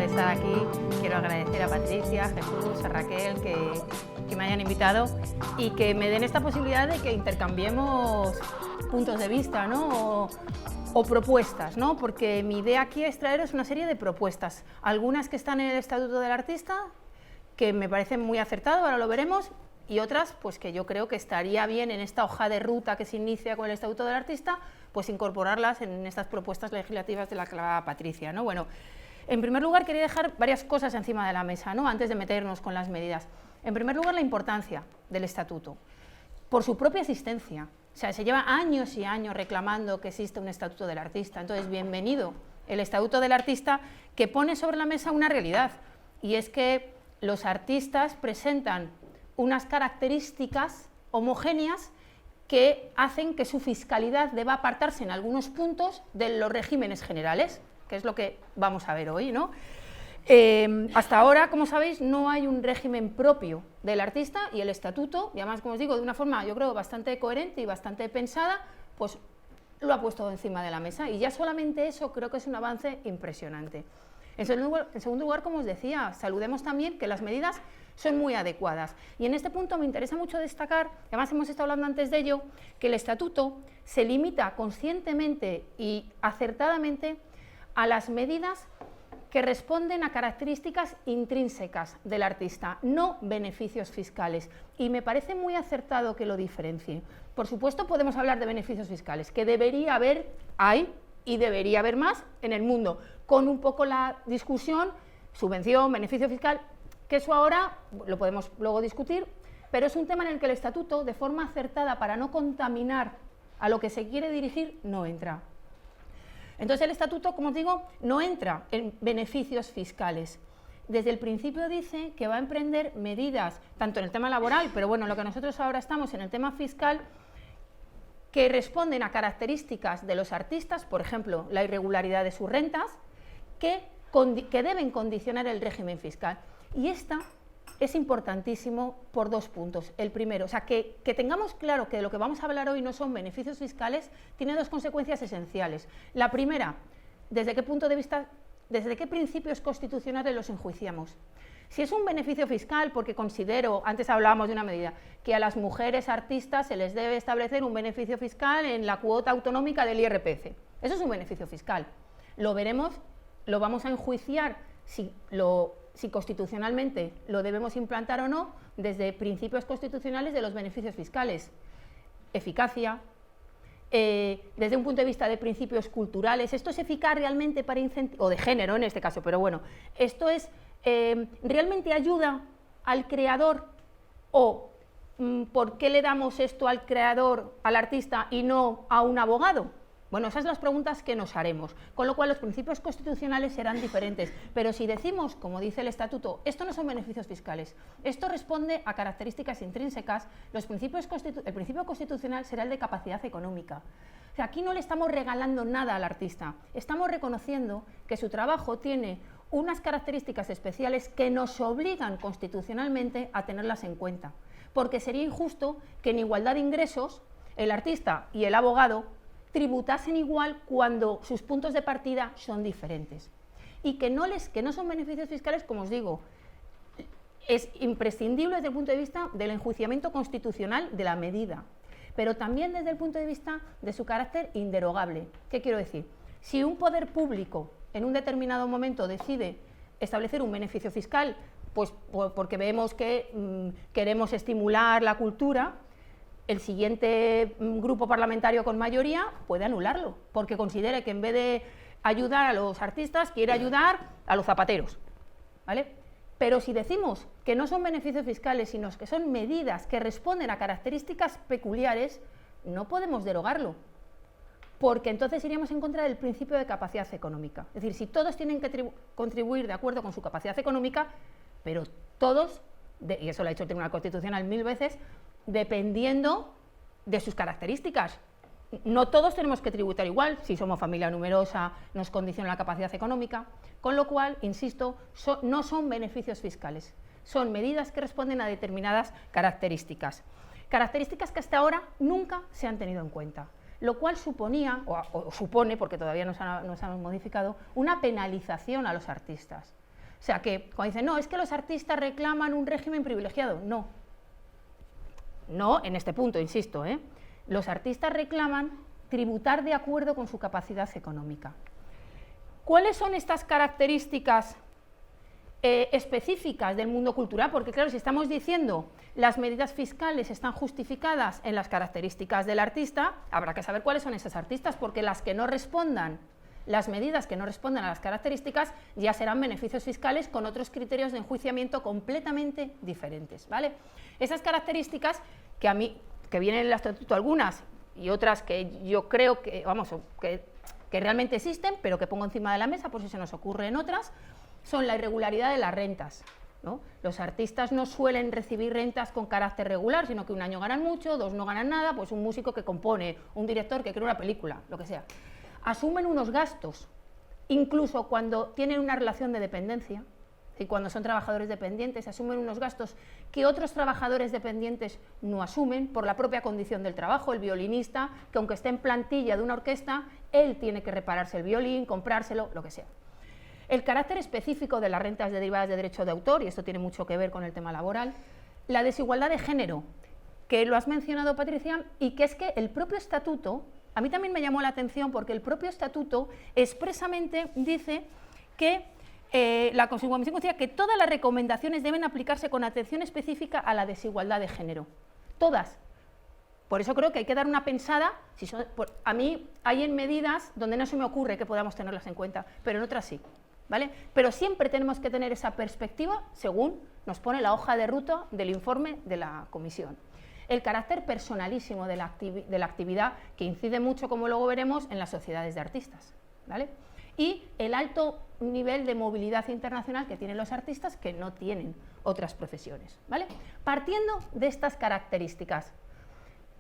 estar aquí. Quiero agradecer a Patricia, a Jesús, a Raquel que me hayan invitado y que me den esta posibilidad de que intercambiemos puntos de vista, ¿no? O propuestas, ¿no? Porque mi idea aquí es traeros una serie de propuestas, algunas que están en el Estatuto del Artista, que me parecen muy acertadas, ahora lo veremos, y otras pues que yo creo que estaría bien en esta hoja de ruta que se inicia con el Estatuto del Artista, pues incorporarlas en estas propuestas legislativas de la que hablaba Patricia, ¿no? Bueno, en primer lugar quería dejar varias cosas encima de la mesa, ¿no? Antes de meternos con las medidas. En primer lugar, la importancia del Estatuto, por su propia existencia. O sea, se lleva años y años reclamando que existe un Estatuto del Artista. Entonces, bienvenido el Estatuto del Artista, que pone sobre la mesa una realidad, y es que los artistas presentan unas características homogéneas que hacen que su fiscalidad deba apartarse en algunos puntos de los regímenes generales, que es lo que vamos a ver hoy, ¿no? Hasta ahora, como sabéis, no hay un régimen propio del artista, y el estatuto, y además, como os digo, de una forma, yo creo, bastante coherente y bastante pensada, pues lo ha puesto encima de la mesa, y ya solamente eso creo que es un avance impresionante. En segundo lugar, como os decía, saludemos también que las medidas son muy adecuadas, y en este punto me interesa mucho destacar, además hemos estado hablando antes de ello, que el estatuto se limita conscientemente y acertadamente a las medidas que responden a características intrínsecas del artista, no beneficios fiscales, y me parece muy acertado que lo diferencie. Por supuesto, podemos hablar de beneficios fiscales, que debería haber, hay y debería haber más en el mundo, con un poco la discusión, subvención, beneficio fiscal, que eso ahora lo podemos luego discutir, pero es un tema en el que el estatuto, de forma acertada para no contaminar a lo que se quiere dirigir, no entra. Entonces el estatuto, como os digo, no entra en beneficios fiscales. Desde el principio dice que va a emprender medidas, tanto en el tema laboral, pero bueno, lo que nosotros ahora estamos en el tema fiscal, que responden a características de los artistas, por ejemplo, la irregularidad de sus rentas, que deben condicionar el régimen fiscal. Y esta es importantísimo por dos puntos. El primero, o sea, que tengamos claro que de lo que vamos a hablar hoy no son beneficios fiscales, tiene dos consecuencias esenciales. La primera, ¿desde qué punto de vista, desde qué principios constitucionales los enjuiciamos? Si es un beneficio fiscal, porque considero, antes hablábamos de una medida, que a las mujeres artistas se les debe establecer un beneficio fiscal en la cuota autonómica del IRPF. Eso es un beneficio fiscal. Lo veremos, lo vamos a enjuiciar si constitucionalmente lo debemos implantar o no, desde principios constitucionales de los beneficios fiscales. Eficacia, desde un punto de vista de principios culturales, ¿esto es eficaz realmente para incentivar, o de género en este caso, pero bueno, esto es, realmente ayuda al creador, o ¿por qué le damos esto al creador, al artista, y no a un abogado? Bueno, esas son las preguntas que nos haremos, con lo cual los principios constitucionales serán diferentes, pero si decimos, como dice el estatuto, esto no son beneficios fiscales, esto responde a características intrínsecas, el principio constitucional será el de capacidad económica. O sea, aquí no le estamos regalando nada al artista, estamos reconociendo que su trabajo tiene unas características especiales que nos obligan constitucionalmente a tenerlas en cuenta, porque sería injusto que en igualdad de ingresos el artista y el abogado tributasen igual cuando sus puntos de partida son diferentes, y que no son beneficios fiscales, como os digo, es imprescindible desde el punto de vista del enjuiciamiento constitucional de la medida, pero también desde el punto de vista de su carácter inderogable. ¿Qué quiero decir? Si un poder público en un determinado momento decide establecer un beneficio fiscal, pues porque vemos que queremos estimular la cultura, el siguiente grupo parlamentario con mayoría puede anularlo, porque considere que en vez de ayudar a los artistas, quiere ayudar a los zapateros, ¿vale? Pero si decimos que no son beneficios fiscales, sino que son medidas que responden a características peculiares, no podemos derogarlo, porque entonces iríamos en contra del principio de capacidad económica. Es decir, si todos tienen que contribuir de acuerdo con su capacidad económica, pero todos, y eso lo ha dicho el Tribunal Constitucional 1000 veces, dependiendo de sus características. No todos tenemos que tributar igual, si somos familia numerosa nos condiciona la capacidad económica, con lo cual, insisto, no son beneficios fiscales, son medidas que responden a determinadas características. Características que hasta ahora nunca se han tenido en cuenta, lo cual suponía, o supone, porque todavía no se han modificado, una penalización a los artistas. O sea, que cuando dicen, no, es que los artistas reclaman un régimen privilegiado, no. No en este punto, insisto, ¿eh? Los artistas reclaman tributar de acuerdo con su capacidad económica. ¿Cuáles son estas características específicas del mundo cultural? Porque claro, si estamos diciendo las medidas fiscales están justificadas en las características del artista, habrá que saber cuáles son esas artistas, porque las que no respondan, las medidas que no respondan a las características ya serán beneficios fiscales con otros criterios de enjuiciamiento completamente diferentes, ¿vale? Esas características que a mí, que vienen en el estatuto algunas y otras que yo creo que, vamos, que realmente existen, pero que pongo encima de la mesa por si se nos ocurren otras, son la irregularidad de las rentas, ¿no? Los artistas no suelen recibir rentas con carácter regular, sino que un año ganan mucho, 2 no ganan nada, pues un músico que compone, un director que crea una película, lo que sea. Asumen unos gastos, incluso cuando tienen una relación de dependencia, y cuando son trabajadores dependientes, asumen unos gastos que otros trabajadores dependientes no asumen por la propia condición del trabajo. El violinista, que aunque esté en plantilla de una orquesta, él tiene que repararse el violín, comprárselo, lo que sea. El carácter específico de las rentas derivadas de derecho de autor, y esto tiene mucho que ver con el tema laboral, la desigualdad de género, que lo has mencionado, Patricia, y que es que el propio estatuto, a mí también me llamó la atención porque el propio estatuto expresamente dice que la Comisión considera que todas las recomendaciones deben aplicarse con atención específica a la desigualdad de género. Todas. Por eso creo que hay que dar una pensada. A mí hay en medidas donde no se me ocurre que podamos tenerlas en cuenta, pero en otras sí, ¿vale? Pero siempre tenemos que tener esa perspectiva según nos pone la hoja de ruta del informe de la Comisión. El carácter personalísimo de la actividad, que incide mucho, como luego veremos, en las sociedades de artistas, ¿vale? Y el alto nivel de movilidad internacional que tienen los artistas que no tienen otras profesiones, ¿vale? Partiendo de estas características,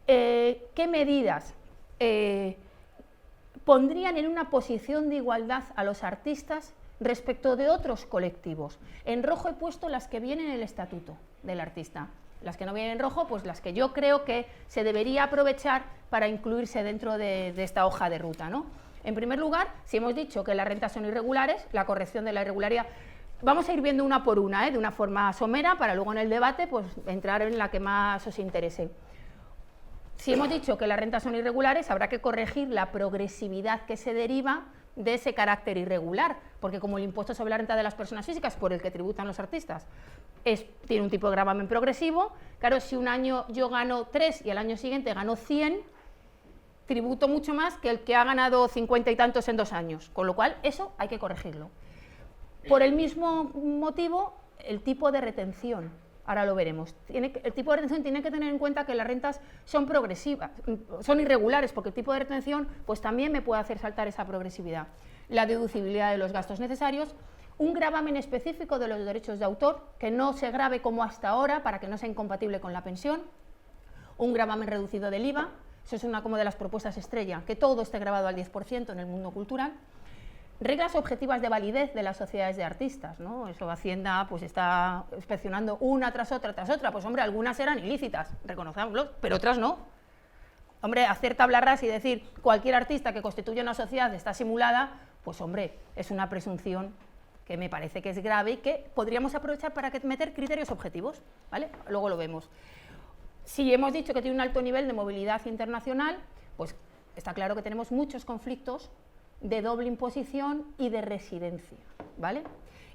¿qué medidas pondrían en una posición de igualdad a los artistas respecto de otros colectivos? En rojo he puesto las que vienen en el estatuto del artista. Las que no vienen en rojo, pues las que yo creo que se debería aprovechar para incluirse dentro de esta hoja de ruta, ¿no? En primer lugar, si hemos dicho que las rentas son irregulares, la corrección de la irregularidad, vamos a ir viendo una por una, de una forma somera, para luego en el debate pues, entrar en la que más os interese. Si hemos dicho que las rentas son irregulares, habrá que corregir la progresividad que se deriva de ese carácter irregular, porque como el impuesto sobre la renta de las personas físicas, por el que tributan los artistas, tiene un tipo de gravamen progresivo, claro, si un año yo gano 3 y al año siguiente gano 100, tributo mucho más que el que ha ganado 50 y tantos en 2 años, con lo cual eso hay que corregirlo. Por el mismo motivo, el tipo de retención, ahora lo veremos, el tipo de retención tiene que tener en cuenta que las rentas son progresivas, son irregulares, porque el tipo de retención pues también me puede hacer saltar esa progresividad. La deducibilidad de los gastos necesarios, un gravamen específico de los derechos de autor, que no se grave como hasta ahora para que no sea incompatible con la pensión, un gravamen reducido del IVA. Eso es una como de las propuestas estrella, que todo esté grabado al 10% en el mundo cultural. Reglas objetivas de validez de las sociedades de artistas, ¿no? Eso Hacienda pues está inspeccionando una tras otra, pues hombre, algunas eran ilícitas, reconozcámoslo, pero otras no. Hombre, hacer tabla rasa y decir cualquier artista que constituya una sociedad está simulada, pues hombre, es una presunción que me parece que es grave y que podríamos aprovechar para meter criterios objetivos, ¿vale? Luego lo vemos. Si hemos dicho que tiene un alto nivel de movilidad internacional, pues está claro que tenemos muchos conflictos de doble imposición y de residencia, ¿vale?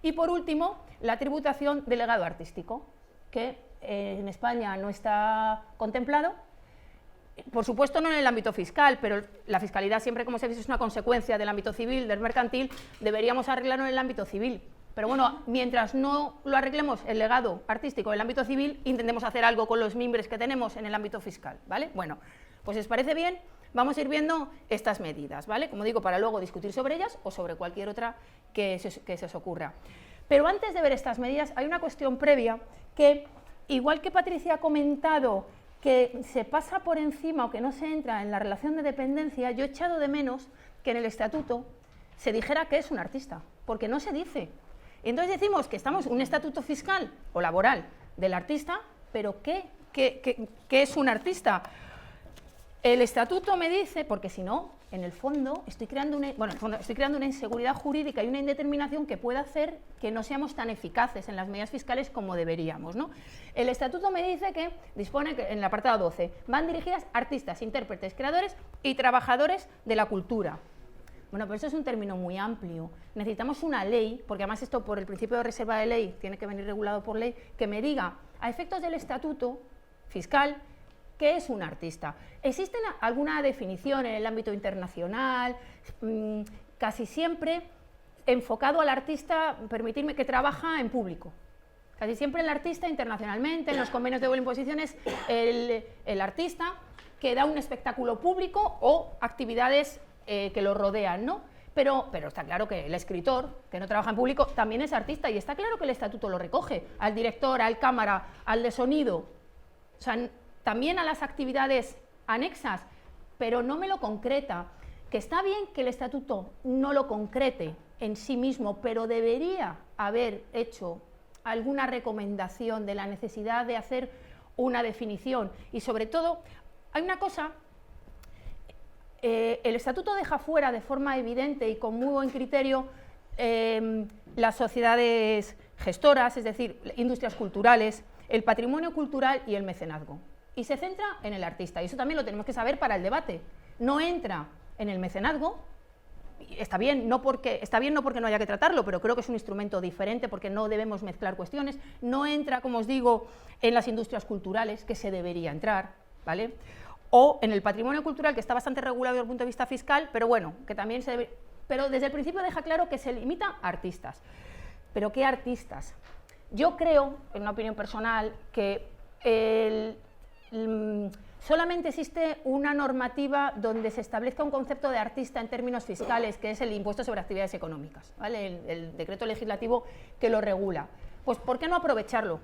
Y por último, la tributación del legado artístico, que en España no está contemplado, por supuesto no en el ámbito fiscal, pero la fiscalidad siempre, como se dice, es una consecuencia del ámbito civil, del mercantil, deberíamos arreglarlo en el ámbito civil. Pero bueno, mientras no lo arreglemos el legado artístico en el ámbito civil, intentemos hacer algo con los mimbres que tenemos en el ámbito fiscal, ¿vale? Bueno, pues si os parece bien, vamos a ir viendo estas medidas, ¿vale? Como digo, para luego discutir sobre ellas o sobre cualquier otra que se os ocurra. Pero antes de ver estas medidas, hay una cuestión previa que, igual que Patricia ha comentado, que se pasa por encima o que no se entra en la relación de dependencia, yo he echado de menos que en el estatuto se dijera que es un artista, porque no se dice. Entonces decimos que estamos en un estatuto fiscal o laboral del artista, pero ¿qué es un artista? El estatuto me dice, porque si no, en el fondo estoy creando una inseguridad jurídica y una indeterminación que puede hacer que no seamos tan eficaces en las medidas fiscales como deberíamos, ¿no? El estatuto me dice que dispone que en el apartado 12 van dirigidas a artistas, intérpretes, creadores y trabajadores de la cultura. Bueno, pero eso es un término muy amplio. Necesitamos una ley, porque además esto por el principio de reserva de ley tiene que venir regulado por ley, que me diga, a efectos del estatuto fiscal, ¿qué es un artista? ¿Existe alguna definición en el ámbito internacional? Casi siempre enfocado al artista, permitirme, que trabaja en público. Casi siempre el artista internacionalmente, en los convenios de buena imposición, es el artista que da un espectáculo público o actividades que lo rodean, ¿no? Pero está claro que el escritor, que no trabaja en público, también es artista, y está claro que el estatuto lo recoge, al director, al cámara, al de sonido, o sea, también a las actividades anexas, pero no me lo concreta. Que está bien que el estatuto no lo concrete en sí mismo, pero debería haber hecho alguna recomendación de la necesidad de hacer una definición. Y sobre todo, hay una cosa, el estatuto deja fuera de forma evidente y con muy buen criterio las sociedades gestoras, es decir, industrias culturales, el patrimonio cultural y el mecenazgo. Y se centra en el artista, y eso también lo tenemos que saber para el debate. No entra en el mecenazgo, está bien no porque no haya que tratarlo, pero creo que es un instrumento diferente porque no debemos mezclar cuestiones. No entra, como os digo, en las industrias culturales, que se debería entrar, ¿vale? O en el patrimonio cultural, que está bastante regulado desde el punto de vista fiscal, pero bueno, que también se debe, pero desde el principio deja claro que se limita a artistas. ¿Pero qué artistas? Yo creo, en una opinión personal, que solamente existe una normativa donde se establezca un concepto de artista en términos fiscales, que es el impuesto sobre actividades económicas, ¿vale? El decreto legislativo que lo regula. Pues ¿por qué no aprovecharlo?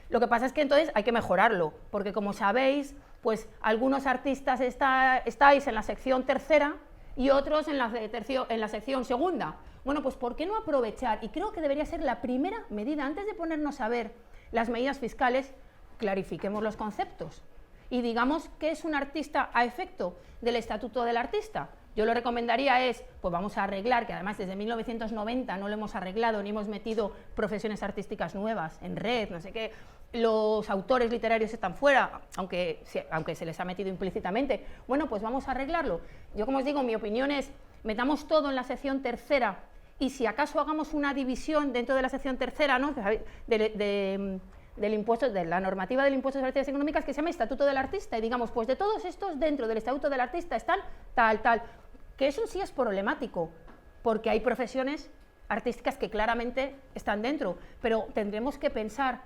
Lo que pasa es que entonces hay que mejorarlo, porque como sabéis, pues algunos artistas estáis en la sección tercera y otros en la sección segunda. Bueno, pues ¿por qué no aprovechar? Y creo que debería ser la primera medida, antes de ponernos a ver las medidas fiscales, clarifiquemos los conceptos y digamos qué es un artista a efecto del estatuto del artista. Yo lo recomendaría es, pues vamos a arreglar, que además desde 1990 no lo hemos arreglado ni hemos metido profesiones artísticas nuevas en red, no sé qué, los autores literarios están fuera, aunque se les ha metido implícitamente. Bueno, pues vamos a arreglarlo. Yo, como os digo, mi opinión es, metamos todo en la sección tercera y si acaso hagamos una división dentro de la sección tercera, ¿no? Del impuesto, de la normativa del impuesto sobre actividades económicas, que se llama Estatuto del Artista, y digamos, pues de todos estos dentro del Estatuto del Artista están tal, que eso sí es problemático, porque hay profesiones artísticas que claramente están dentro, pero tendremos que pensar,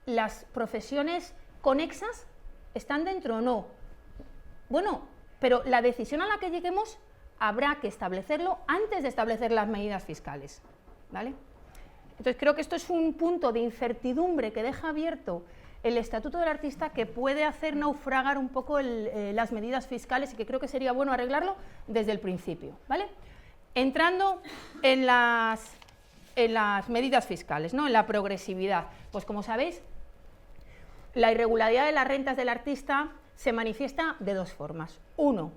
¿las profesiones conexas están dentro o no? Bueno, pero la decisión a la que lleguemos habrá que establecerlo antes de establecer las medidas fiscales, ¿vale? Entonces creo que esto es un punto de incertidumbre que deja abierto el Estatuto del Artista, que puede hacer naufragar un poco las medidas fiscales, y que creo que sería bueno arreglarlo desde el principio, ¿vale? Entrando en las medidas fiscales, ¿no? En la progresividad. Pues como sabéis, la irregularidad de las rentas del artista se manifiesta de dos formas. Uno,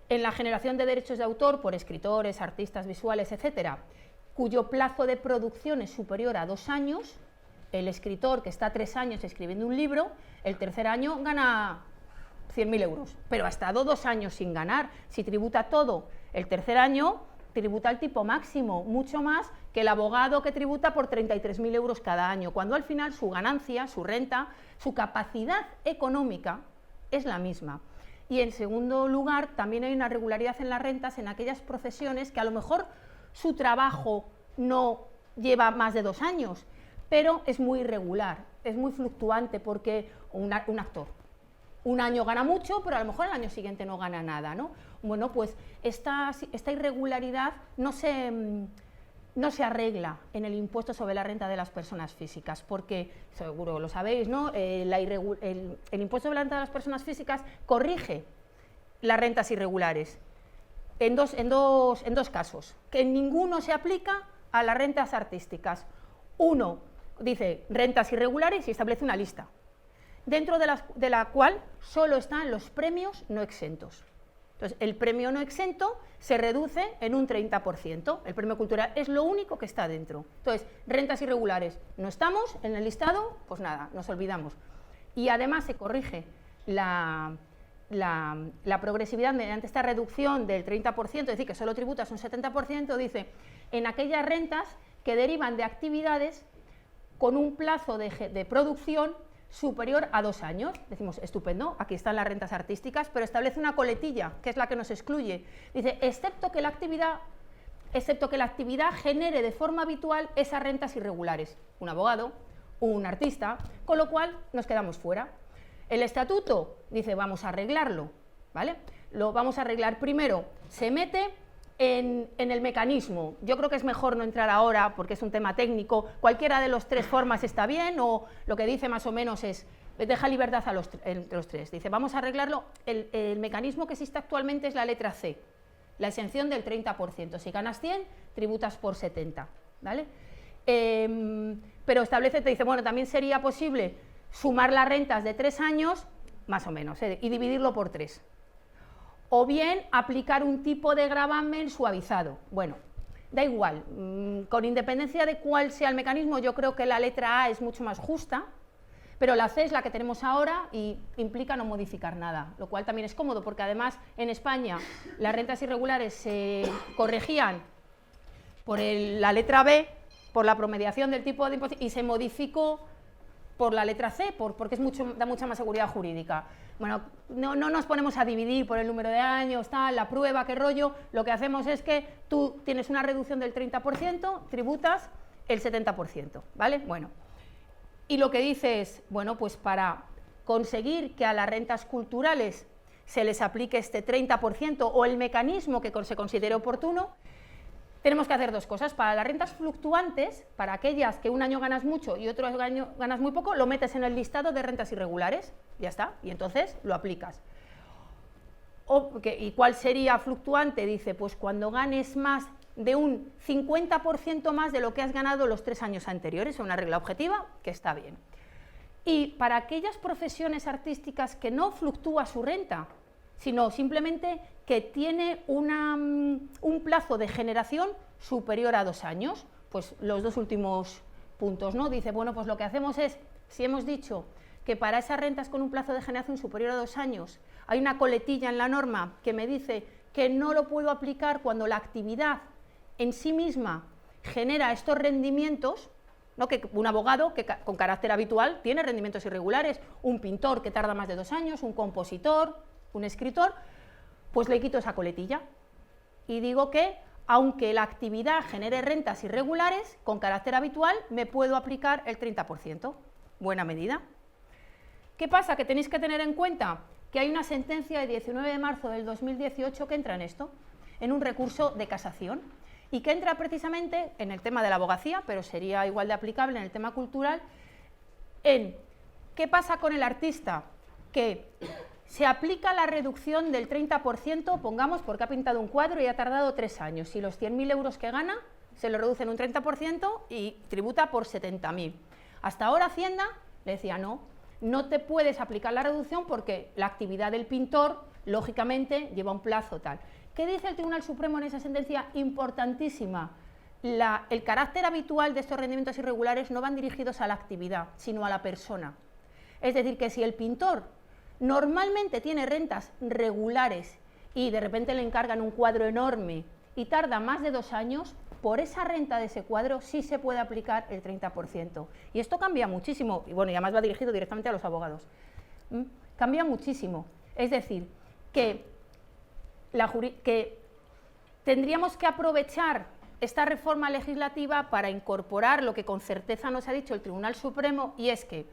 en la generación de derechos de autor por escritores, artistas visuales, etcétera, cuyo plazo de producción es superior a 2 años, el escritor que está 3 años escribiendo un libro, el tercer año gana 100.000 euros, pero ha estado 2 años sin ganar. Si tributa todo, el tercer año tributa el tipo máximo, mucho más que el abogado que tributa por 33.000 euros cada año, cuando al final su ganancia, su renta, su capacidad económica es la misma. Y en segundo lugar, también hay una irregularidad en las rentas en aquellas profesiones que a lo mejor su trabajo no lleva más de 2 años, pero es muy irregular, es muy fluctuante, porque un actor, un año gana mucho, pero a lo mejor el año siguiente no gana nada, ¿no? Bueno, pues esta irregularidad no se arregla en el impuesto sobre la renta de las personas físicas, porque, seguro lo sabéis, ¿no? El impuesto sobre la renta de las personas físicas corrige las rentas irregulares en dos casos, que en ninguno se aplica a las rentas artísticas. Uno dice rentas irregulares y establece una lista, dentro de la cual solo están los premios no exentos. Entonces, el premio no exento se reduce en un 30%. El premio cultural es lo único que está dentro. Entonces, rentas irregulares no estamos en el listado, pues nada, nos olvidamos. Y además se corrige la progresividad mediante esta reducción del 30%, es decir, que solo tributas un 70%, dice, en aquellas rentas que derivan de actividades con un plazo de producción superior a 2 años. Decimos, estupendo, aquí están las rentas artísticas, pero establece una coletilla, que es la que nos excluye. Dice, excepto que la actividad genere de forma habitual esas rentas irregulares. Un abogado, un artista, con lo cual nos quedamos fuera. El estatuto dice, vamos a arreglarlo, ¿vale? Lo vamos a arreglar primero, se mete en el mecanismo. Yo creo que es mejor no entrar ahora porque es un tema técnico, cualquiera de las 3 formas está bien, o lo que dice más o menos es, deja libertad entre los 3, dice, vamos a arreglarlo, el mecanismo que existe actualmente es la letra C, la exención del 30%, si ganas 100, tributas por 70, ¿vale? Pero establece, te dice, bueno, también sería posible sumar las rentas de 3 años, más o menos, y dividirlo por 3. O bien aplicar un tipo de gravamen suavizado. Bueno, da igual, con independencia de cuál sea el mecanismo, yo creo que la letra A es mucho más justa, pero la C es la que tenemos ahora y implica no modificar nada, lo cual también es cómodo, porque además en España las rentas irregulares se corregían por la letra B, por la promediación del tipo de imposición, y se modificó por la letra C, porque da mucha más seguridad jurídica. Bueno, no nos ponemos a dividir por el número de años, tal, la prueba, qué rollo, lo que hacemos es que tú tienes una reducción del 30%, tributas el 70%, ¿vale? Bueno, y lo que dice es, bueno, pues para conseguir que a las rentas culturales se les aplique este 30% o el mecanismo que se considere oportuno, tenemos que hacer 2 cosas. Para las rentas fluctuantes, para aquellas que un año ganas mucho y otro año ganas muy poco, lo metes en el listado de rentas irregulares, ya está, y entonces lo aplicas. ¿Y cuál sería fluctuante? Dice, pues cuando ganes más de un 50% más de lo que has ganado los 3 años anteriores, es una regla objetiva que está bien. Y para aquellas profesiones artísticas que no fluctúa su renta, sino simplemente que tiene un plazo de generación superior a 2 años, pues los 2 últimos puntos, ¿no? Dice, bueno, pues lo que hacemos es, si hemos dicho que para esas rentas con un plazo de generación superior a 2 años hay una coletilla en la norma que me dice que no lo puedo aplicar cuando la actividad en sí misma genera estos rendimientos, ¿no? Que un abogado que con carácter habitual tiene rendimientos irregulares, un pintor que tarda más de 2 años, un compositor, un escritor, pues le quito esa coletilla y digo que aunque la actividad genere rentas irregulares, con carácter habitual me puedo aplicar el 30%. Buena medida. ¿Qué pasa? Que tenéis que tener en cuenta que hay una sentencia de 19 de marzo del 2018 que entra en esto, en un recurso de casación, y que entra precisamente en el tema de la abogacía, pero sería igual de aplicable en el tema cultural, en qué pasa con el artista que se aplica la reducción del 30%, pongamos, porque ha pintado un cuadro y ha tardado 3 años. Y los 100.000 euros que gana se lo reducen un 30% y tributa por 70.000. Hasta ahora Hacienda le decía, no te puedes aplicar la reducción porque la actividad del pintor, lógicamente, lleva un plazo tal. ¿Qué dice el Tribunal Supremo en esa sentencia importantísima? El carácter habitual de estos rendimientos irregulares no van dirigidos a la actividad, sino a la persona. Es decir, que si el pintor normalmente tiene rentas regulares y de repente le encargan un cuadro enorme y tarda más de 2 años, por esa renta de ese cuadro sí se puede aplicar el 30%. Y esto cambia muchísimo, y bueno, y además va dirigido directamente a los abogados. Cambia muchísimo. Es decir, que tendríamos que aprovechar esta reforma legislativa para incorporar lo que con certeza nos ha dicho el Tribunal Supremo, y es que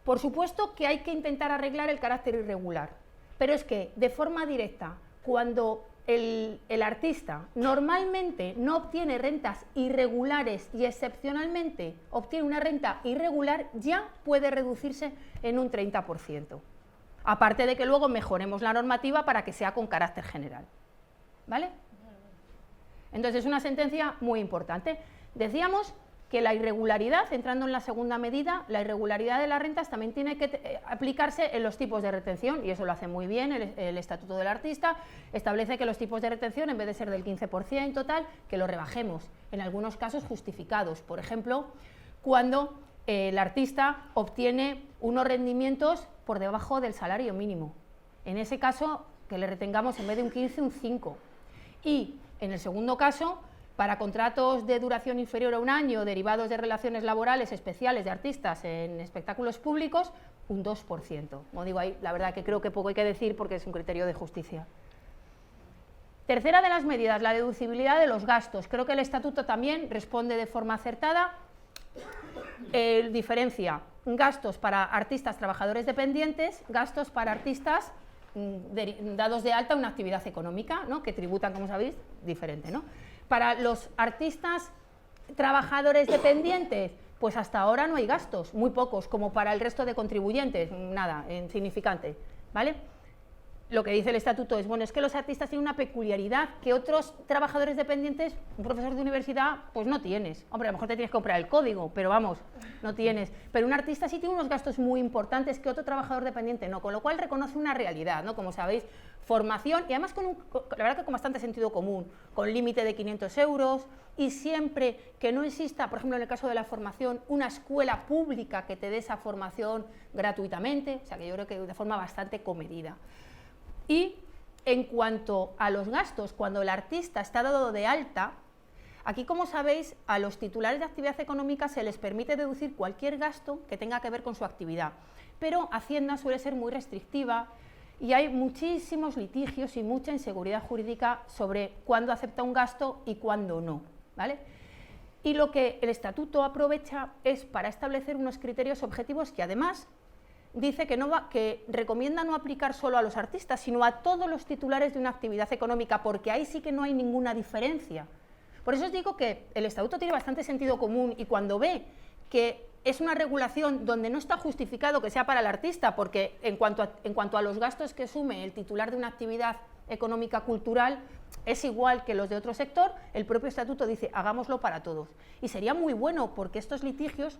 por supuesto que hay que intentar arreglar el carácter irregular, pero es que de forma directa, cuando el artista normalmente no obtiene rentas irregulares y excepcionalmente obtiene una renta irregular, ya puede reducirse en un 30%. Aparte de que luego mejoremos la normativa para que sea con carácter general. ¿Vale? Entonces es una sentencia muy importante. Decíamos que la irregularidad, entrando en la segunda medida, la irregularidad de las rentas también tiene que aplicarse en los tipos de retención, y eso lo hace muy bien el Estatuto del Artista. Establece que los tipos de retención, en vez de ser del 15% tal, que lo rebajemos, en algunos casos justificados. Por ejemplo, cuando el artista obtiene unos rendimientos por debajo del salario mínimo. En ese caso, que le retengamos en vez de un 15, un 5. Y en el segundo caso, para contratos de duración inferior a un año, derivados de relaciones laborales especiales de artistas en espectáculos públicos, un 2%. Como digo, ahí la verdad que creo que poco hay que decir porque es un criterio de justicia. Tercera de las medidas, la deducibilidad de los gastos. Creo que el Estatuto también responde de forma acertada. Diferencia gastos para artistas trabajadores dependientes, gastos para artistas dados de alta a una actividad económica, ¿no?, que tributan, como sabéis, diferente, ¿no? Para los artistas trabajadores dependientes, pues hasta ahora no hay gastos, muy pocos, como para el resto de contribuyentes, nada, insignificante, ¿vale? Lo que dice el Estatuto es, bueno, es que los artistas tienen una peculiaridad que otros trabajadores dependientes, un profesor de universidad, pues no tienes. Hombre, a lo mejor te tienes que comprar el código, pero vamos, no tienes. Pero un artista sí tiene unos gastos muy importantes que otro trabajador dependiente no, con lo cual reconoce una realidad, ¿no? Como sabéis, formación, y además la verdad que con bastante sentido común, con límite de 500 euros, y siempre que no exista, por ejemplo, en el caso de la formación, una escuela pública que te dé esa formación gratuitamente, o sea que yo creo que de forma bastante comedida. Y en cuanto a los gastos, cuando el artista está dado de alta, aquí, como sabéis, a los titulares de actividad económica se les permite deducir cualquier gasto que tenga que ver con su actividad, pero Hacienda suele ser muy restrictiva y hay muchísimos litigios y mucha inseguridad jurídica sobre cuándo acepta un gasto y cuándo no, ¿vale? Y lo que el Estatuto aprovecha es para establecer unos criterios objetivos que además dice que recomienda no aplicar solo a los artistas, sino a todos los titulares de una actividad económica, porque ahí sí que no hay ninguna diferencia. Por eso os digo que el Estatuto tiene bastante sentido común, y cuando ve que es una regulación donde no está justificado que sea para el artista, porque en cuanto a los gastos que asume el titular de una actividad económica cultural es igual que los de otro sector, el propio Estatuto dice hagámoslo para todos. Y sería muy bueno, porque estos litigios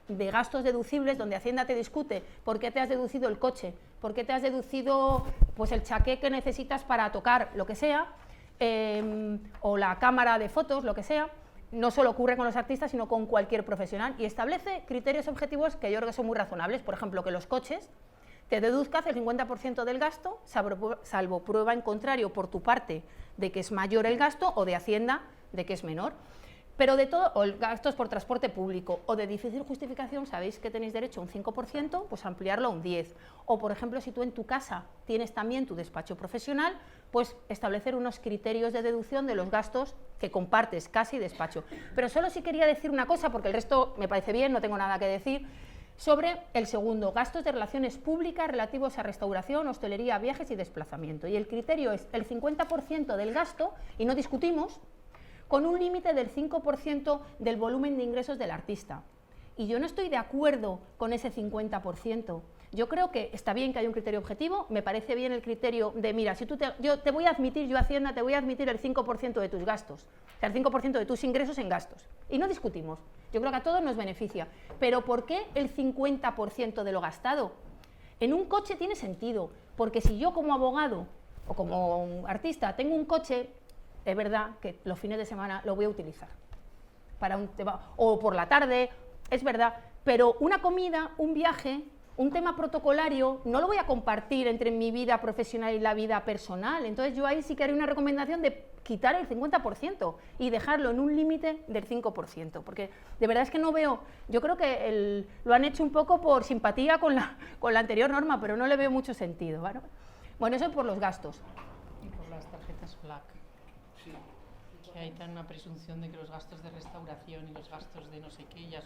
de gastos deducibles, donde Hacienda te discute por qué te has deducido el coche, por qué te has deducido pues el chaqué que necesitas para tocar lo que sea, o la cámara de fotos, lo que sea, no solo ocurre con los artistas, sino con cualquier profesional, y establece criterios objetivos que yo creo que son muy razonables. Por ejemplo, que los coches te deduzcas el 50% del gasto, salvo prueba en contrario por tu parte de que es mayor el gasto, o de Hacienda de que es menor. Pero de todo, o gastos por transporte público, o de difícil justificación, sabéis que tenéis derecho a un 5%, pues ampliarlo a un 10%. O, por ejemplo, si tú en tu casa tienes también tu despacho profesional, pues establecer unos criterios de deducción de los gastos que compartes, casa y despacho. Pero solo sí quería decir una cosa, porque el resto me parece bien, no tengo nada que decir, sobre el segundo, gastos de relaciones públicas relativos a restauración, hostelería, viajes y desplazamiento. Y el criterio es el 50% del gasto, y no discutimos, con un límite del 5% del volumen de ingresos del artista. Y yo no estoy de acuerdo con ese 50%. Yo creo que está bien que haya un criterio objetivo, me parece bien el criterio de, mira, si yo te voy a admitir, yo Hacienda te voy a admitir el 5% de tus gastos, o sea, el 5% de tus ingresos en gastos. Y no discutimos, yo creo que a todos nos beneficia. Pero ¿por qué el 50% de lo gastado? En un coche tiene sentido, porque si yo como abogado o como artista tengo un coche, es verdad que los fines de semana lo voy a utilizar para un tema, o por la tarde, es verdad, pero una comida, un viaje, un tema protocolario, no lo voy a compartir entre mi vida profesional y la vida personal. Entonces yo ahí sí que haré una recomendación de quitar el 50% y dejarlo en un límite del 5%, porque de verdad es que no veo, yo creo que lo han hecho un poco por simpatía con la anterior norma, pero no le veo mucho sentido, ¿vale? Bueno, eso es por los gastos. Y por las tarjetas Black. Sí. Que hay tan una presunción de que los gastos de restauración y los gastos de no sé qué ya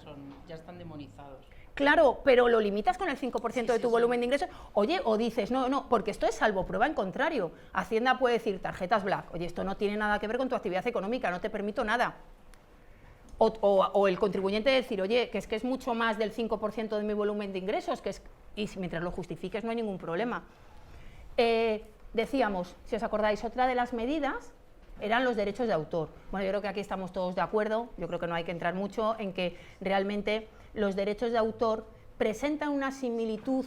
están demonizados. Claro, pero lo limitas con el 5% de tu volumen de ingresos. Oye, o dices, no, porque esto es salvo prueba en contrario. Hacienda puede decir tarjetas Black, oye, esto no tiene nada que ver con tu actividad económica, no te permito nada. O el contribuyente decir, oye, que es mucho más del 5% de mi volumen de ingresos, y mientras lo justifiques no hay ningún problema. Decíamos, si os acordáis, otra de las medidas eran los derechos de autor. Bueno, yo creo que aquí estamos todos de acuerdo, yo creo que no hay que entrar mucho en que realmente los derechos de autor presentan una similitud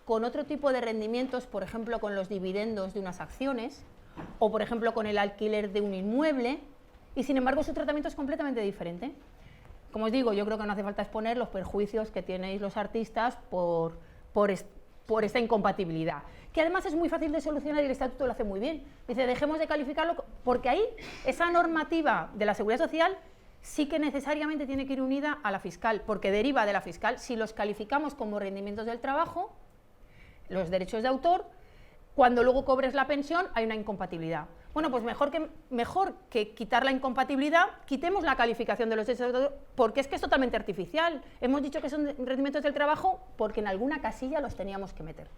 con otro tipo de rendimientos, por ejemplo, con los dividendos de unas acciones, o por ejemplo con el alquiler de un inmueble, y sin embargo su tratamiento es completamente diferente. Como os digo, yo creo que no hace falta exponer los perjuicios que tenéis los artistas por esta incompatibilidad, que además es muy fácil de solucionar y el Estatuto lo hace muy bien. Dice, dejemos de calificarlo, porque ahí esa normativa de la Seguridad Social sí que necesariamente tiene que ir unida a la fiscal, porque deriva de la fiscal. Si los calificamos como rendimientos del trabajo, los derechos de autor, cuando luego cobres la pensión hay una incompatibilidad. Bueno, pues mejor que quitar la incompatibilidad, quitemos la calificación de los derechos de autor, porque es que es totalmente artificial. Hemos dicho que son rendimientos del trabajo porque en alguna casilla los teníamos que meter.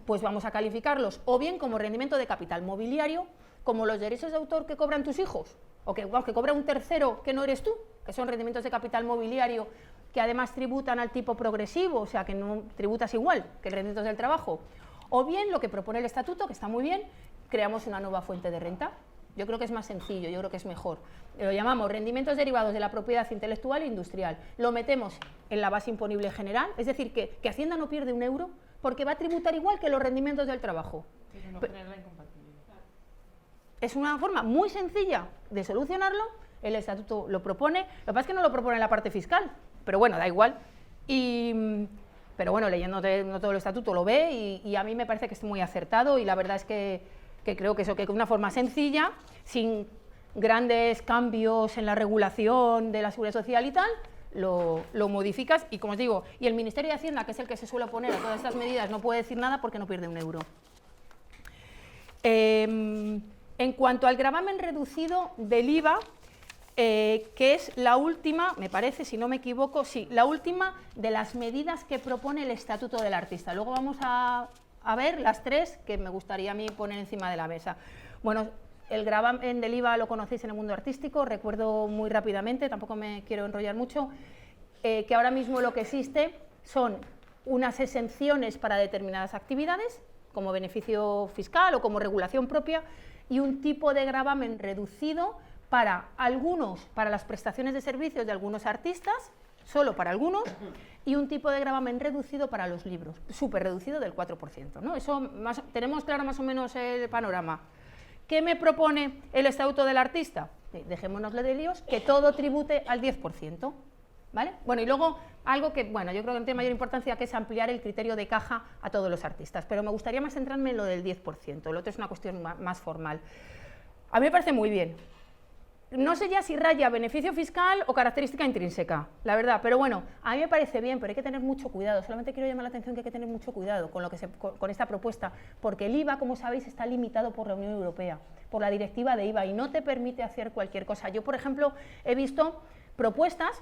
Pues vamos a calificarlos o bien como rendimiento de capital mobiliario, como los derechos de autor que cobran tus hijos, o que cobra un tercero que no eres tú, que son rendimientos de capital mobiliario que además tributan al tipo progresivo, o sea que no tributas igual que rendimientos del trabajo. O bien lo que propone el Estatuto, que está muy bien, creamos una nueva fuente de renta. Yo creo que es más sencillo, yo creo que es mejor. Lo llamamos rendimientos derivados de la propiedad intelectual e industrial. Lo metemos en la base imponible general, es decir, que Hacienda no pierde un euro porque va a tributar igual que los rendimientos del trabajo. Pero no genera la incompatibilidad. Es una forma muy sencilla de solucionarlo, el Estatuto lo propone, lo que pasa es que no lo propone en la parte fiscal, pero bueno, da igual. Pero bueno, leyendo no todo el Estatuto lo ve y a mí me parece que es muy acertado y la verdad es que creo que eso, que de una forma sencilla, sin grandes cambios en la regulación de la Seguridad Social y tal, lo modificas y, como os digo, y el Ministerio de Hacienda, que es el que se suele oponer a todas estas medidas, no puede decir nada porque no pierde un euro. En cuanto al gravamen reducido del IVA, que es la última, me parece, si no me equivoco, sí, la última de las medidas que propone el Estatuto del Artista. Luego vamos a ver las tres que me gustaría a mí poner encima de la mesa. Bueno, el gravamen del IVA lo conocéis en el mundo artístico, recuerdo muy rápidamente, tampoco me quiero enrollar mucho, que ahora mismo lo que existe son unas exenciones para determinadas actividades, como beneficio fiscal o como regulación propia, y un tipo de gravamen reducido para las prestaciones de servicios de algunos artistas, solo para algunos, y un tipo de gravamen reducido para los libros, súper reducido del 4%, ¿no? Eso tenemos claro más o menos el panorama. ¿Qué me propone el Estatuto del Artista? Dejémonos de líos, que todo tribute al 10%, ¿vale? Bueno, y luego algo que, bueno, yo creo que no tiene mayor importancia, que es ampliar el criterio de caja a todos los artistas, pero me gustaría más centrarme en lo del 10%, lo otro es una cuestión más formal. A mí me parece muy bien. No sé ya si raya beneficio fiscal o característica intrínseca, la verdad, pero bueno, a mí me parece bien, pero hay que tener mucho cuidado. Solamente quiero llamar la atención que hay que tener mucho cuidado con esta propuesta, porque el IVA, como sabéis, está limitado por la Unión Europea, por la directiva de IVA, y no te permite hacer cualquier cosa. Yo, por ejemplo, he visto propuestas,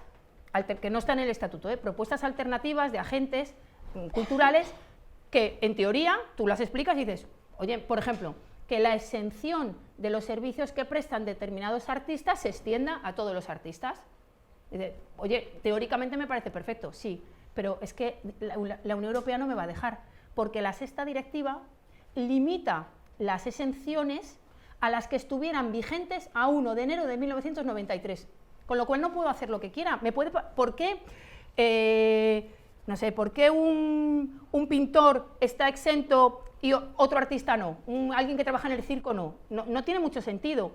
que no están en el Estatuto, propuestas alternativas de agentes culturales que, en teoría, tú las explicas y dices, oye, por ejemplo, que la exención de los servicios que prestan determinados artistas se extienda a todos los artistas. Dice, oye, teóricamente me parece perfecto, sí, pero es que la Unión Europea no me va a dejar, porque la sexta directiva limita las exenciones a las que estuvieran vigentes a 1 de enero de 1993, con lo cual no puedo hacer lo que quiera. ¿Por qué? No sé, ¿por qué un pintor está exento y otro artista no? Alguien que trabaja en el circo no. No tiene mucho sentido.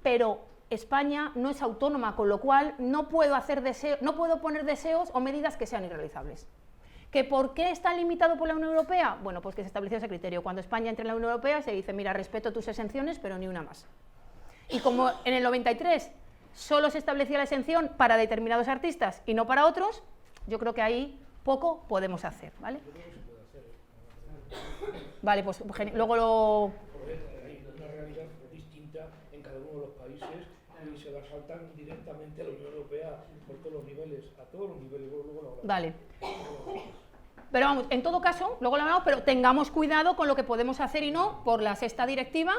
Pero España no es autónoma, con lo cual no puedo poner deseos o medidas que sean irrealizables. ¿Que por qué está limitado por la Unión Europea? Bueno, pues que se estableció ese criterio. Cuando España entra en la Unión Europea se dice, mira, respeto tus exenciones, pero ni una más. Y como en el 93 solo se establecía la exención para determinados artistas y no para otros, yo creo que ahí poco podemos hacer, ¿vale? Vale, pues luego lo... Hay una realidad distinta en cada uno de los países y se la saltan directamente a la Unión Europea por todos los niveles, a todos los niveles, luego lo hablamos. Vale. Pero vamos, en todo caso, luego lo hablamos, pero tengamos cuidado con lo que podemos hacer y no por la sexta directiva,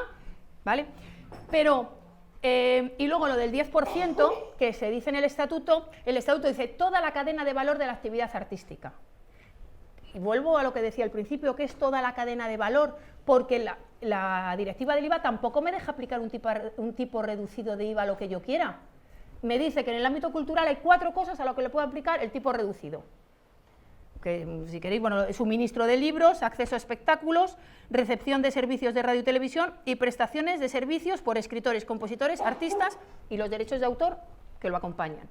¿vale? Pero... y luego lo del 10%, que se dice en el Estatuto dice toda la cadena de valor de la actividad artística. y vuelvo a lo que decía al principio, que es toda la cadena de valor, porque la directiva del IVA tampoco me deja aplicar un tipo reducido de IVA a lo que yo quiera. Me dice que en el ámbito cultural hay 4 cosas a lo que le puedo aplicar el tipo reducido. Que, si queréis, bueno, suministro de libros, acceso a espectáculos, recepción de servicios de radio y televisión y prestaciones de servicios por escritores, compositores, artistas y los derechos de autor que lo acompañan.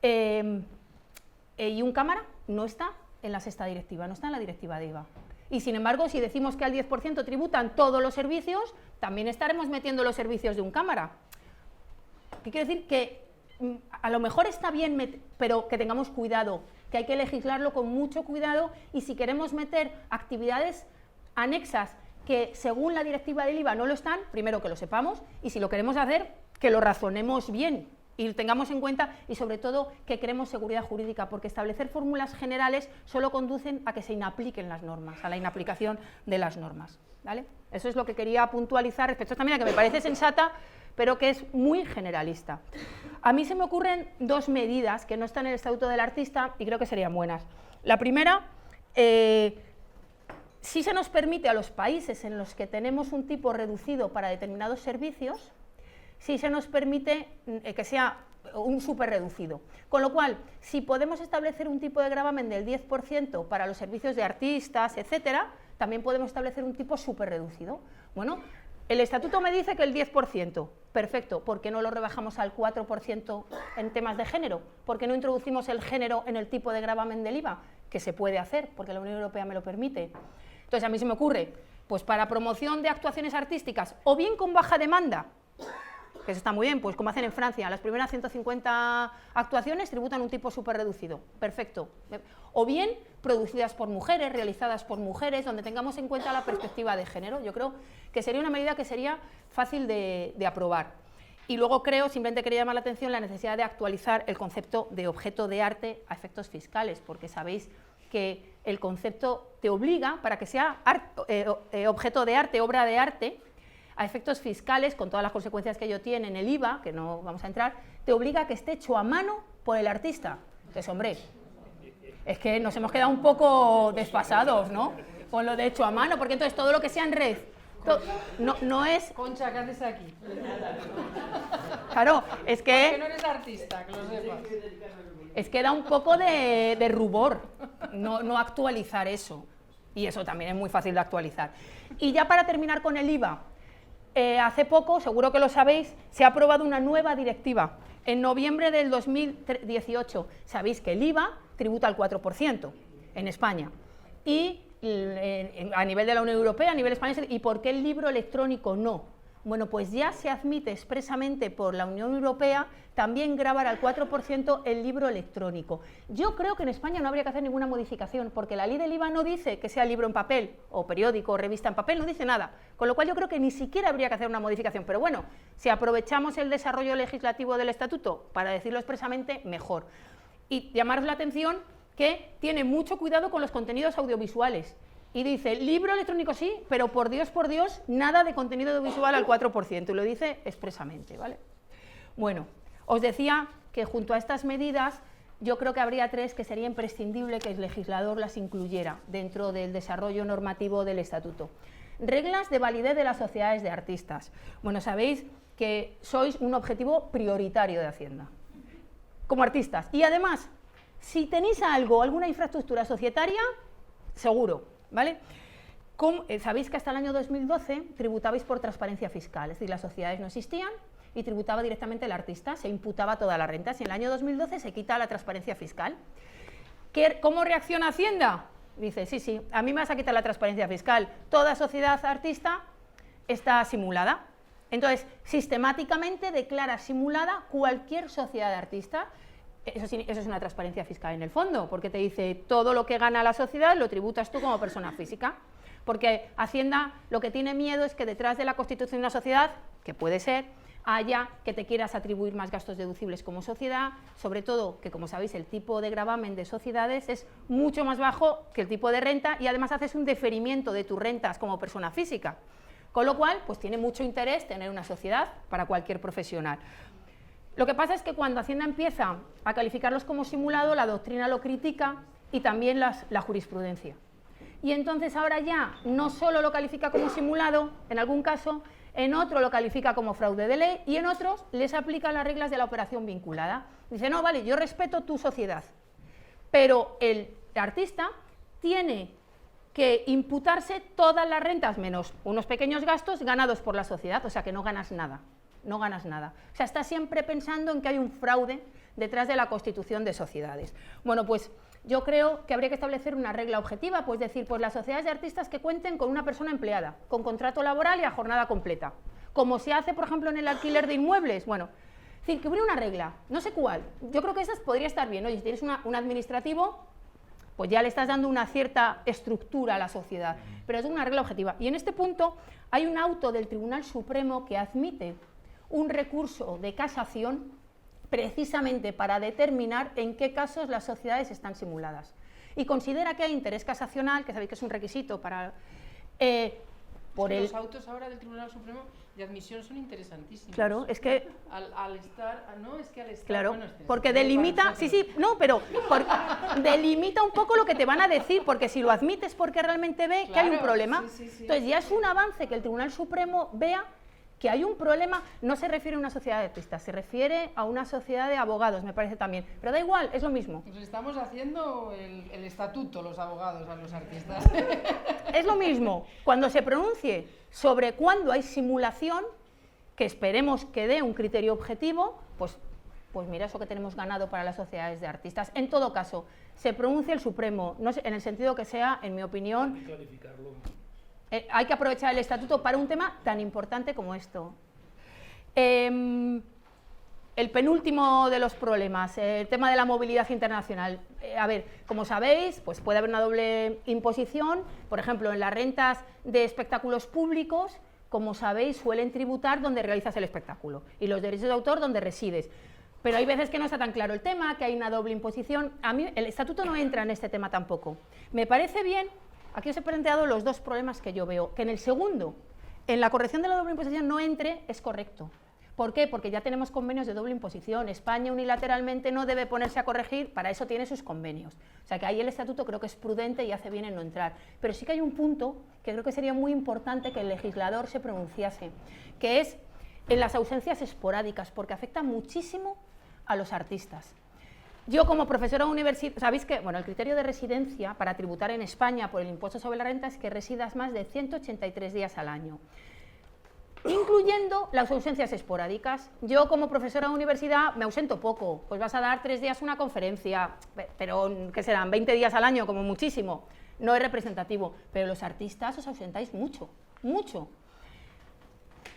Y un cámara no está en la sexta directiva, no está en la directiva de IVA. Y sin embargo, si decimos que al 10% tributan todos los servicios, también estaremos metiendo los servicios de un cámara. ¿Qué quiere decir? Que a lo mejor está bien, pero que tengamos cuidado, que hay que legislarlo con mucho cuidado, y si queremos meter actividades anexas que según la directiva del IVA no lo están, primero que lo sepamos, y si lo queremos hacer, que lo razonemos bien y tengamos en cuenta, y sobre todo que queremos seguridad jurídica, porque establecer fórmulas generales solo conducen a que se inapliquen las normas, a la inaplicación de las normas, ¿vale? Eso es lo que quería puntualizar respecto también a que me parece sensata, pero que es muy generalista. A mí se me ocurren 2 medidas que no están en el Estatuto del Artista y creo que serían buenas. La primera, si se nos permite a los países en los que tenemos un tipo reducido para determinados servicios, si se nos permite que sea un súper reducido. Con lo cual, si podemos establecer un tipo de gravamen del 10% para los servicios de artistas, etcétera, también podemos establecer un tipo súper reducido. Bueno, el Estatuto me dice que el 10%, perfecto, ¿por qué no lo rebajamos al 4% en temas de género? ¿Por qué no introducimos el género en el tipo de gravamen del IVA? Que se puede hacer, porque la Unión Europea me lo permite. Entonces, a mí se me ocurre, pues para promoción de actuaciones artísticas, o bien con baja demanda, que eso está muy bien, pues como hacen en Francia, las primeras 150 actuaciones tributan un tipo súper reducido, perfecto. O bien producidas por mujeres, realizadas por mujeres, donde tengamos en cuenta la perspectiva de género. Yo creo que sería una medida que sería fácil de aprobar. Y luego creo, simplemente quería llamar la atención, la necesidad de actualizar el concepto de objeto de arte a efectos fiscales, porque sabéis que el concepto te obliga, para que sea objeto de arte, obra de arte, a efectos fiscales, con todas las consecuencias que ello tiene en el IVA, que no vamos a entrar, te obliga a que esté hecho a mano por el artista. Entonces, hombre, es que nos hemos quedado un poco desfasados, ¿no? Con lo de hecho a mano, porque entonces todo lo que sea en red, no es... Concha, ¿qué haces aquí? Claro, es que... ¿Por qué no eres artista? Que lo sepas. Es que da un poco de rubor no actualizar eso, y eso también es muy fácil de actualizar. Y ya para terminar con el IVA, hace poco, seguro que lo sabéis, se ha aprobado una nueva directiva. En noviembre del 2018, sabéis que el IVA tributa al 4% en España. Y a nivel de la Unión Europea, a nivel español, ¿y por qué el libro electrónico no? Bueno, pues ya se admite expresamente por la Unión Europea también gravar al 4% el libro electrónico. Yo creo que en España no habría que hacer ninguna modificación, porque la ley del IVA no dice que sea libro en papel, o periódico, o revista en papel, no dice nada. Con lo cual yo creo que ni siquiera habría que hacer una modificación. Pero bueno, si aprovechamos el desarrollo legislativo del Estatuto para decirlo expresamente, mejor. Y llamaros la atención que tiene mucho cuidado con los contenidos audiovisuales. Y dice, libro electrónico sí, pero por Dios, nada de contenido audiovisual al 4%, y lo dice expresamente, ¿vale? Bueno, os decía que junto a estas medidas, yo creo que habría 3 que sería imprescindible que el legislador las incluyera dentro del desarrollo normativo del Estatuto. Reglas de validez de las sociedades de artistas. Bueno, sabéis que sois un objetivo prioritario de Hacienda, como artistas. Y además, si tenéis alguna infraestructura societaria, seguro, ¿vale? Sabéis que hasta el año 2012 tributabais por transparencia fiscal, es decir, las sociedades no existían y tributaba directamente el artista, se imputaba toda la renta. Si en el año 2012 se quita la transparencia fiscal. ¿Cómo reacciona Hacienda? Dice, sí, a mí me vas a quitar la transparencia fiscal, toda sociedad artista está simulada. Entonces, sistemáticamente declara simulada cualquier sociedad de artista. Eso es una transparencia fiscal en el fondo, porque te dice todo lo que gana la sociedad lo tributas tú como persona física, porque Hacienda lo que tiene miedo es que detrás de la constitución de una sociedad, que puede ser, haya que te quieras atribuir más gastos deducibles como sociedad, sobre todo que, como sabéis, el tipo de gravamen de sociedades es mucho más bajo que el tipo de renta y además haces un deferimiento de tus rentas como persona física, con lo cual pues tiene mucho interés tener una sociedad para cualquier profesional. Lo que pasa es que cuando Hacienda empieza a calificarlos como simulado, la doctrina lo critica y también la jurisprudencia. Y entonces ahora ya no solo lo califica como simulado, en algún caso, en otro lo califica como fraude de ley y en otros les aplica las reglas de la operación vinculada. Dice, no, vale, yo respeto tu sociedad, pero el artista tiene que imputarse todas las rentas menos unos pequeños gastos ganados por la sociedad, o sea que no ganas nada, no ganas nada. O sea, está siempre pensando en que hay un fraude detrás de la constitución de sociedades. Bueno, pues yo creo que habría que establecer una regla objetiva, pues decir, pues las sociedades de artistas que cuenten con una persona empleada, con contrato laboral y a jornada completa, como se hace, por ejemplo, en el alquiler de inmuebles. Bueno, es decir, que hubiera una regla, no sé cuál, yo creo que esas podría estar bien. Oye, si tienes un administrativo, pues ya le estás dando una cierta estructura a la sociedad, pero es una regla objetiva. Y en este punto hay un auto del Tribunal Supremo que admite un recurso de casación precisamente para determinar en qué casos las sociedades están simuladas. Y considera que hay interés casacional, que sabéis que es un requisito para... Los autos ahora del Tribunal Supremo de admisión son interesantísimos. Claro, es que... Al estar... No, es que al estar... Claro, bueno, porque delimita... Sí, no, pero delimita un poco lo que te van a decir, porque si lo admites porque realmente ve que hay un problema, sí. Entonces ya es un avance que el Tribunal Supremo vea que hay un problema. No se refiere a una sociedad de artistas, se refiere a una sociedad de abogados, me parece también, pero da igual, es lo mismo. Nos estamos haciendo el estatuto los abogados a los artistas. Es lo mismo, cuando se pronuncie sobre cuándo hay simulación, que esperemos que dé un criterio objetivo, pues mira eso que tenemos ganado para las sociedades de artistas. En todo caso, se pronuncia el Supremo, no sé, en el sentido que sea, en mi opinión... Hay que aprovechar el estatuto para un tema tan importante como esto. El penúltimo de los problemas, el tema de la movilidad internacional. A ver, como sabéis, pues puede haber una doble imposición. Por ejemplo, en las rentas de espectáculos públicos, como sabéis, suelen tributar donde realizas el espectáculo y los derechos de autor donde resides. Pero hay veces que no está tan claro el tema, que hay una doble imposición. A mí el estatuto no entra en este tema tampoco. Me parece bien. Aquí os he planteado los dos problemas que yo veo. Que en el segundo, en la corrección de la doble imposición no entre, es correcto. ¿Por qué? Porque ya tenemos convenios de doble imposición. España unilateralmente no debe ponerse a corregir, para eso tiene sus convenios. O sea que ahí el estatuto creo que es prudente y hace bien en no entrar. Pero sí que hay un punto que creo que sería muy importante que el legislador se pronunciase, que es en las ausencias esporádicas, porque afecta muchísimo a los artistas. Yo como profesora universitaria, sabéis que el criterio de residencia para tributar en España por el impuesto sobre la renta es que residas más de 183 días al año, incluyendo las ausencias esporádicas. Yo como profesora de universidad me ausento poco, pues vas a dar 3 días una conferencia, pero que serán 20 días al año como muchísimo, no es representativo, pero los artistas os ausentáis mucho, mucho.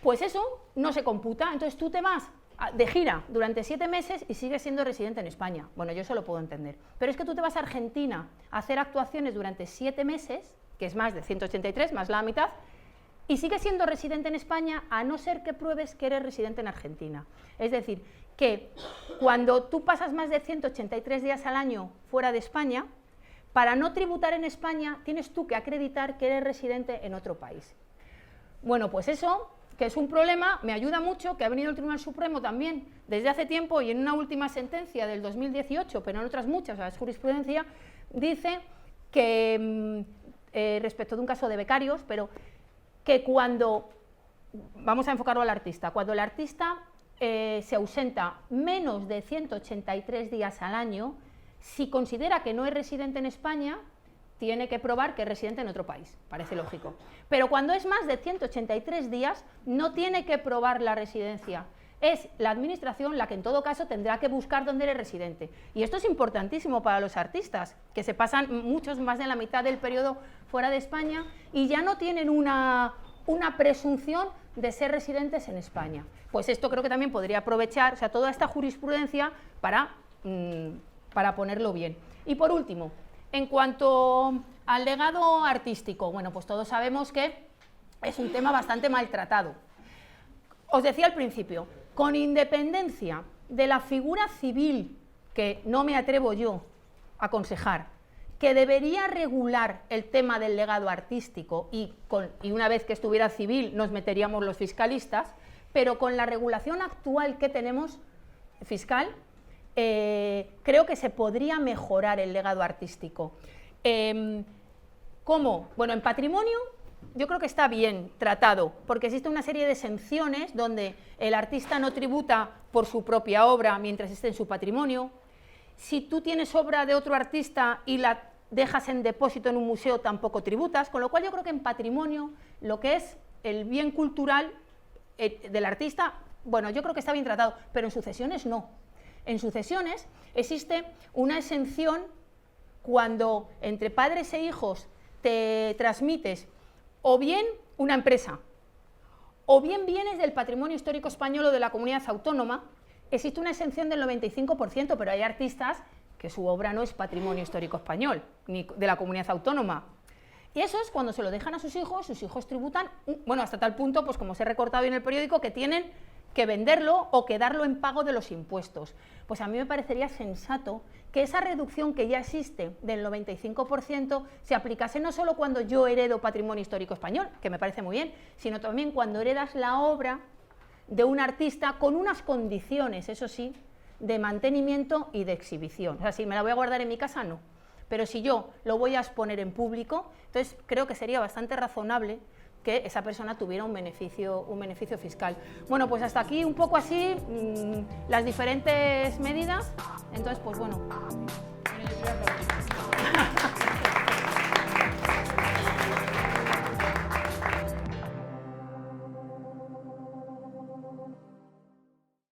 Pues eso no se computa, entonces tú te vas de gira durante 7 meses y sigues siendo residente en España. Bueno, yo eso lo puedo entender. Pero es que tú te vas a Argentina a hacer actuaciones durante 7 meses, que es más de 183, más la mitad, y sigues siendo residente en España a no ser que pruebes que eres residente en Argentina. Es decir, que cuando tú pasas más de 183 días al año fuera de España, para no tributar en España tienes tú que acreditar que eres residente en otro país. Bueno, pues eso, que es un problema, me ayuda mucho que ha venido el Tribunal Supremo también desde hace tiempo y en una última sentencia del 2018, pero en otras muchas, la jurisprudencia, dice que, respecto de un caso de becarios, pero que cuando, vamos a enfocarlo al artista, cuando el artista se ausenta menos de 183 días al año, si considera que no es residente en España, tiene que probar que es residente en otro país, parece lógico. Pero cuando es más de 183 días, no tiene que probar la residencia. Es la administración la que en todo caso tendrá que buscar dónde eres residente. Y esto es importantísimo para los artistas, que se pasan muchos más de la mitad del periodo fuera de España y ya no tienen una presunción de ser residentes en España. Pues esto creo que también podría aprovechar, o sea, toda esta jurisprudencia para ponerlo bien. Y por último, en cuanto al legado artístico, bueno, pues todos sabemos que es un tema bastante maltratado. Os decía al principio, con independencia de la figura civil, que no me atrevo yo a aconsejar, que debería regular el tema del legado artístico y una vez que estuviera civil nos meteríamos los fiscalistas, pero con la regulación actual que tenemos fiscal, creo que se podría mejorar el legado artístico. ¿Cómo? Bueno, en patrimonio yo creo que está bien tratado, porque existe una serie de exenciones donde el artista no tributa por su propia obra mientras esté en su patrimonio. Si tú tienes obra de otro artista y la dejas en depósito en un museo, tampoco tributas, con lo cual yo creo que en patrimonio lo que es el bien cultural del artista, bueno, yo creo que está bien tratado, pero en sucesiones no. En sucesiones existe una exención cuando entre padres e hijos te transmites o bien una empresa, o bien bienes del patrimonio histórico español o de la comunidad autónoma. Existe una exención del 95%, pero hay artistas que su obra no es patrimonio histórico español, ni de la comunidad autónoma. Y eso es cuando se lo dejan a sus hijos tributan, bueno, hasta tal punto, pues como os he recortado en el periódico, que tienen que venderlo o que darlo en pago de los impuestos. Pues a mí me parecería sensato que esa reducción que ya existe del 95% se aplicase no solo cuando yo heredo patrimonio histórico español, que me parece muy bien, sino también cuando heredas la obra de un artista con unas condiciones, eso sí, de mantenimiento y de exhibición. O sea, si me la voy a guardar en mi casa, no. Pero si yo lo voy a exponer en público, entonces creo que sería bastante razonable que esa persona tuviera un beneficio fiscal. Bueno, pues hasta aquí un poco así las diferentes medidas. Entonces, pues bueno.